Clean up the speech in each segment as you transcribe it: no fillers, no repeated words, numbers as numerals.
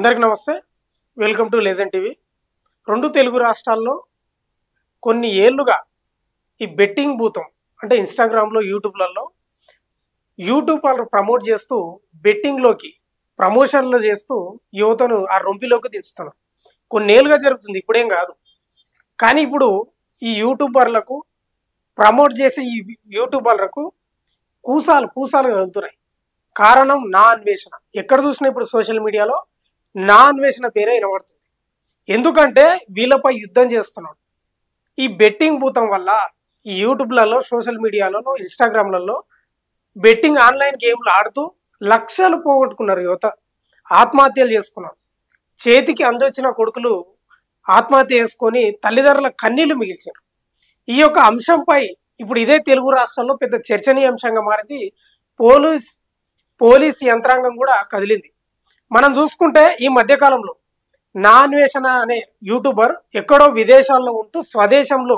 అందరికీ నమస్తే. Welcome to legend TV. రెండు తెలుగు రాష్ట్రాల్లో కొన్ని ఏళ్లుగా ఈ బెట్టింగ్ భూతం అంటే ఇన్‌స్టాగ్రామ్‌లో, యూట్యూబ్ వాళ్ళు ప్రమోట్ చేస్తూ బెట్టింగ్‌లోకి ప్రమోషన్‌లు చేస్తూ యువతను ఆ రొంపిలోకి దించుతున్నారు. కొన్నేళ్లుగా జరుగుతుంది, ఇప్పుడేం కాదు. కానీ ఇప్పుడు ఈ యూట్యూబర్లకు ప్రమోట్ చేసే ఈ యూట్యూబర్లకు కూసాలు కదులుతున్నాయి. కారణం నా అన్వేషణ. ఎక్కడ చూసినా ఇప్పుడు సోషల్ మీడియాలో నా అన్వేషణ పేరే వినబడుతుంది. ఎందుకంటే వీళ్ళపై యుద్ధం చేస్తున్నాడు. ఈ బెట్టింగ్ భూతం వల్ల ఈ యూట్యూబ్లలో, సోషల్ మీడియాలలో, ఇన్‌స్టాగ్రామ్‌లలో బెట్టింగ్ ఆన్‌లైన్ గేమ్‌లు ఆడుతూ లక్షలు పోగొట్టుకున్నారు యువత. ఆత్మహత్యలు చేసుకున్నారు. చేతికి అందొచ్చిన కొడుకులు ఆత్మహత్య చేసుకొని తల్లిదండ్రుల కన్నీళ్లు మిగిల్చారు. ఈ యొక్క అంశంపై ఇప్పుడు ఇదే తెలుగు రాష్ట్రాల్లో పెద్ద చర్చనీయాంశంగా మారింది. పోలీస్ యంత్రాంగం కూడా కదిలింది. మనం చూసుకుంటే ఈ మధ్యకాలంలో నా అన్వేషణ అనే యూట్యూబర్ ఎక్కడో విదేశాల్లో ఉంటూ స్వదేశంలో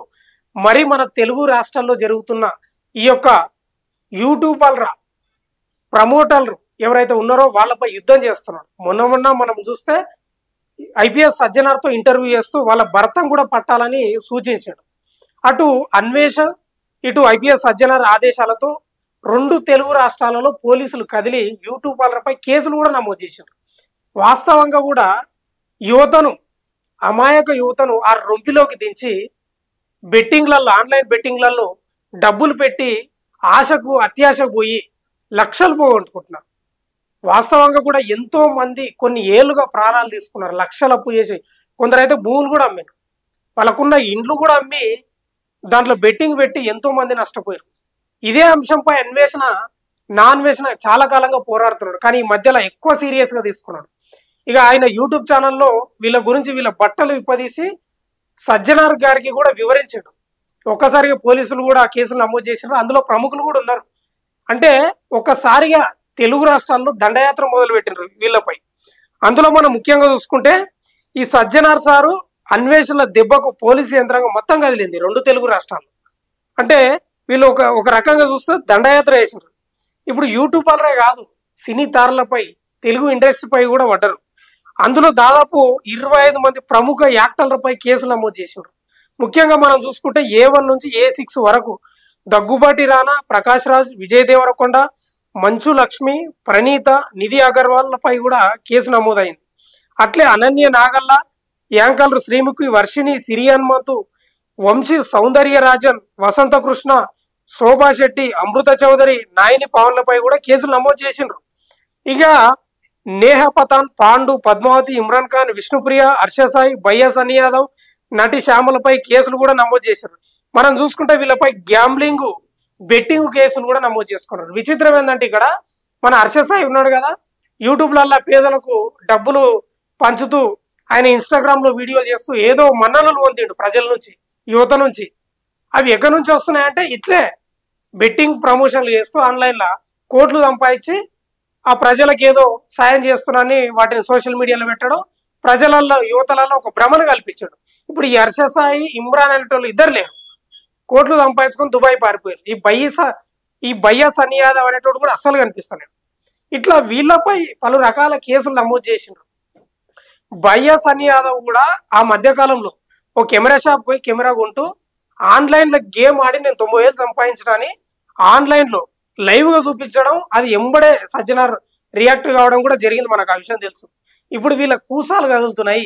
మరి మన తెలుగు రాష్ట్రాల్లో జరుగుతున్న ఈ యొక్క యూట్యూబర్ల ప్రమోటర్లు ఎవరైతే ఉన్నారో వాళ్ళపై యుద్ధం చేస్తున్నాడు. మొన్న మనం చూస్తే ఐపీఎస్ సజ్జనార్తో ఇంటర్వ్యూ చేస్తూ వాళ్ళ భర్తను కూడా పట్టాలని సూచించాడు. అటు అన్వేషణ్, ఇటు ఐపీఎస్ సజ్జనార్ ఆదేశాలతో రెండు తెలుగు రాష్ట్రాలలో పోలీసులు కదిలి యూట్యూబర్లపై కేసులు కూడా నమోదు చేశారు. వాస్తవంగా కూడా అమాయక యువతను ఆ రొంపిలోకి దించి బెట్టింగ్లలో, ఆన్లైన్ బెట్టింగ్లలో డబ్బులు పెట్టి అత్యాశకు పోయి లక్షలు పోగొట్టుకుంటున్నారు. వాస్తవంగా కూడా ఎంతో మంది కొన్ని ఏళ్ళుగా ప్రాణాలు తీసుకున్నారు. లక్షలు అప్పు చేసి కొందరైతే భూములు కూడా అమ్మారు. వాళ్ళకున్న ఇండ్లు కూడా అమ్మి దాంట్లో బెట్టింగ్ పెట్టి ఎంతో మంది నష్టపోయారు. ఇదే అంశంపై నా అన్వేషణ చాలా కాలంగా పోరాడుతున్నాడు. కానీ ఈ మధ్యలో ఎక్కువ సీరియస్గా తీసుకున్నాడు. ఇక ఆయన యూట్యూబ్ ఛానల్లో వీళ్ళ బట్టలు విప్పదీసి సజ్జనార్ గారికి కూడా వివరించాడు. ఒక్కసారిగా పోలీసులు కూడా కేసులు నమోదు చేశారు. అందులో ప్రముఖులు కూడా ఉన్నారు. అంటే ఒక్కసారిగా తెలుగు రాష్ట్రాల్లో దండయాత్ర మొదలుపెట్టినారు వీళ్ళపై. అందులో మనం ముఖ్యంగా చూసుకుంటే ఈ సజ్జనార్ సారు అన్వేషణ దెబ్బకు పోలీసు యంత్రాంగం మొత్తం కదిలింది రెండు తెలుగు రాష్ట్రాల్లో. అంటే వీళ్ళు ఒక రకంగా చూస్తే దండయాత్ర చేసినారు. ఇప్పుడు యూట్యూబర్లే కాదు, సినీ తారలపై, తెలుగు ఇండస్ట్రీపై కూడా పడ్డారు. అందులో దాదాపు 25 మంది ప్రముఖ యాక్టర్లపై కేసులు నమోదు చేశారు. ముఖ్యంగా మనం చూసుకుంటే A1 నుంచి A6 వరకు దగ్గుబాటి రానా, ప్రకాష్ రాజ్, విజయ్ దేవరకొండ, మంచు లక్ష్మి, ప్రణీత, నిధి అగర్వాల్లపై కూడా కేసు నమోదైంది. అట్లే అనన్య నాగల్ల, యాంకర్లు శ్రీముఖి, వర్షిణి, సిరి హనుమంతు, వంశీ, సౌందర్యరాజన్, వసంత కృష్ణ, శోభా శెట్టి, అమృత చౌదరి, నాయని పవన్లపై కూడా కేసులు నమోదు చేసిండ్రు. ఇక నేహా పతాన్, పాండు, పద్మావతి, ఇమ్రాన్ ఖాన్, విష్ణుప్రియ, హర్షసాయి, బయ్యా సన్నీ యాదవ్, నటి శ్యామలపై కేసులు కూడా నమోదు చేశారు. మనం చూసుకుంటే వీళ్ళపై గ్యాంబ్లింగ్, బెట్టింగ్ కేసులు కూడా నమోదు చేసుకున్నారు. విచిత్రం ఏంటంటే ఇక్కడ మన హర్షసాయి ఉన్నాడు కదా, యూట్యూబ్లల్లో పేదలకు డబ్బులు పంచుతూ ఆయన ఇన్‌స్టాగ్రామ్లో వీడియోలు చేస్తూ ఏదో మన్ననలు పొందిండు ప్రజల నుంచి, యువత నుంచి. అవి ఎక్కడి నుంచి వస్తున్నాయంటే ఇట్లే బెట్టింగ్ ప్రమోషన్లు చేస్తూ ఆన్లైన్లో కోట్లు సంపాదించి ఆ ప్రజలకు ఏదో సాయం చేస్తున్నారని వాటిని సోషల్ మీడియాలో పెట్టడం, ప్రజలలో, యువతలలో ఒక భ్రమను కల్పించాడు. ఇప్పుడు ఈ హర్షసాయి, ఇమ్రాన్ అనేటోళ్ళు ఇద్దరు లేరు, కోట్లు సంపాదించుకొని దుబాయ్ పారిపోయారు. ఈ బయ్యా సన్నీ యాదవ్ అనేటోడు కూడా అస్సలు కనిపిస్తలేడు. ఇట్లా వీళ్ళపై పలు రకాల కేసులు నమోదు చేసిండ్రు. బయ్యా సన్నీ యాదవ్ కూడా ఆ మధ్యకాలంలో ఒక కెమెరా షాప్ పోయి కెమెరా కొంటూ ఆన్లైన్లో గేమ్ ఆడి నేను 90,000 సంపాదించడాన్ని ఆన్లైన్లో లైవ్గా చూపించడం, అది ఎంబడే సజ్జనార్ రియాక్ట్ కావడం కూడా జరిగింది. మనకు ఆ విషయం తెలుసు. ఇప్పుడు వీళ్ళ కూసాలు కదులుతున్నాయి.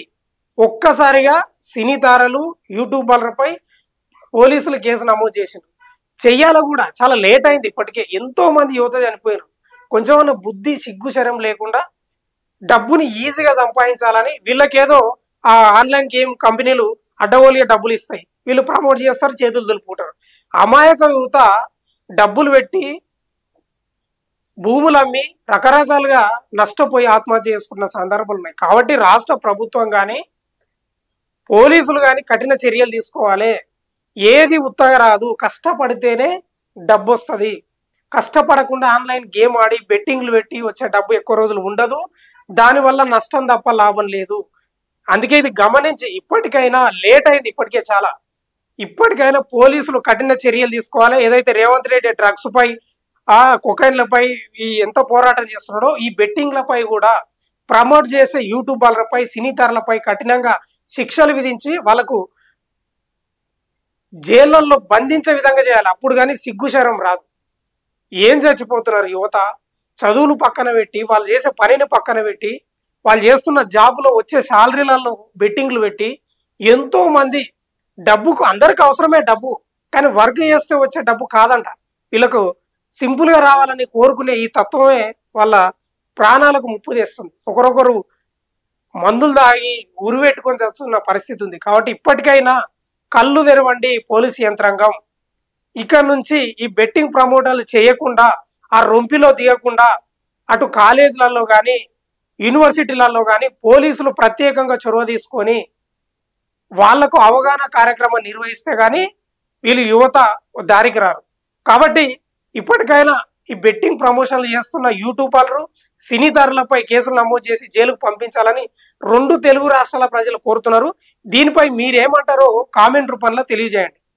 ఒక్కసారిగా సినీ తారలు, యూట్యూబర్లపై పోలీసులు కేసు నమోదు చేసిండ్రు. చెయ్యాల కూడా చాలా లేట్ అయింది. ఇప్పటికే ఎంతో మంది యువత చనిపోయారు. కొంచెం బుద్ధి, సిగ్గు, శరం లేకుండా డబ్బుని ఈజీగా సంపాదించాలని వీళ్ళకేదో ఆ ఆన్లైన్ గేమ్ కంపెనీలు అడ్డగోలుగా డబ్బులు ఇస్తాయి, వీళ్ళు ప్రమోట్ చేస్తారు, చేతులు దులుపుకుంటారు. అమాయక యువత డబ్బులు పెట్టి భూములు అమ్మి రకరకాలుగా నష్టపోయి ఆత్మహత్య చేసుకున్న సందర్భాలు ఉన్నాయి. కాబట్టి రాష్ట్ర ప్రభుత్వం కానీ, పోలీసులు కానీ కఠిన చర్యలు తీసుకోవాలి. ఏది ఉత్తగా రాదు, కష్టపడితేనే డబ్బు వస్తుంది. కష్టపడకుండా ఆన్లైన్ గేమ్ ఆడి బెట్టింగ్లు పెట్టి వచ్చే డబ్బు ఎక్కువ రోజులు ఉండదు. దానివల్ల నష్టం తప్ప లాభం లేదు. అందుకే ఇది గమనించి ఇప్పటికైనా, లేట్ అయింది ఇప్పటికే చాలా, ఇప్పటికైనా పోలీసులు కఠిన చర్యలు తీసుకోవాలి. ఏదైతే రేవంత్ రెడ్డి డ్రగ్స్ పై, కొకైన్లపై ఎంత పోరాటం చేస్తున్నాడో ఈ బెట్టింగ్లపై కూడా ప్రమోట్ చేసే యూట్యూబర్లపై సినీతారులపై కఠినంగా శిక్షలు విధించి వాళ్ళకు జైళ్ళల్లో బంధించే విధంగా చేయాలి. అప్పుడు కానీ సిగ్గుశరం రాదు. ఏం చచ్చిపోతున్నారు యువత? చదువులు పక్కన పెట్టి, వాళ్ళు చేసే పనిని పక్కన పెట్టి, వాళ్ళు చేస్తున్న జాబులో వచ్చే శాలరీలలో బెట్టింగ్లు పెట్టి, ఎంతో మంది డబ్బుకు, అందరికి అవసరమే డబ్బు, కానీ వర్క్ చేస్తే వచ్చే డబ్బు కాదంట. వీళ్ళకు సింపుల్గా రావాలని కోరుకునే ఈ తత్వమే వాళ్ళ ప్రాణాలకు ముప్పు తెస్తుంది. ఒకరొకరు మందులు తాగి ఉరిపెట్టుకొని చస్తున్న పరిస్థితి ఉంది. కాబట్టి ఇప్పటికైనా కళ్ళు తెరవండి పోలీసు యంత్రాంగం. ఇక్కడ నుంచి ఈ బెట్టింగ్ ప్రమోటర్లు చేయకుండా, ఆ రొంపిలో దిగకుండా, అటు కాలేజీలలో కానీ యూనివర్సిటీలలో కానీ పోలీసులు ప్రత్యేకంగా చొరవ తీసుకొని వాళ్లకు అవగాహన కార్యక్రమం నిర్వహిస్తే కానీ వీళ్ళు యువత దారికి రారు. కాబట్టి ఇప్పటికైనా ఈ బెట్టింగ్ ప్రమోషన్లు చేస్తున్న యూట్యూబర్లు, సినీతారులపై కేసులు నమోదు చేసి జైలుకు పంపించాలని 2 తెలుగు రాష్ట్రాల ప్రజలు కోరుతున్నారు. దీనిపై మీరేమంటారో కామెంట్ రూపంలో తెలియజేయండి.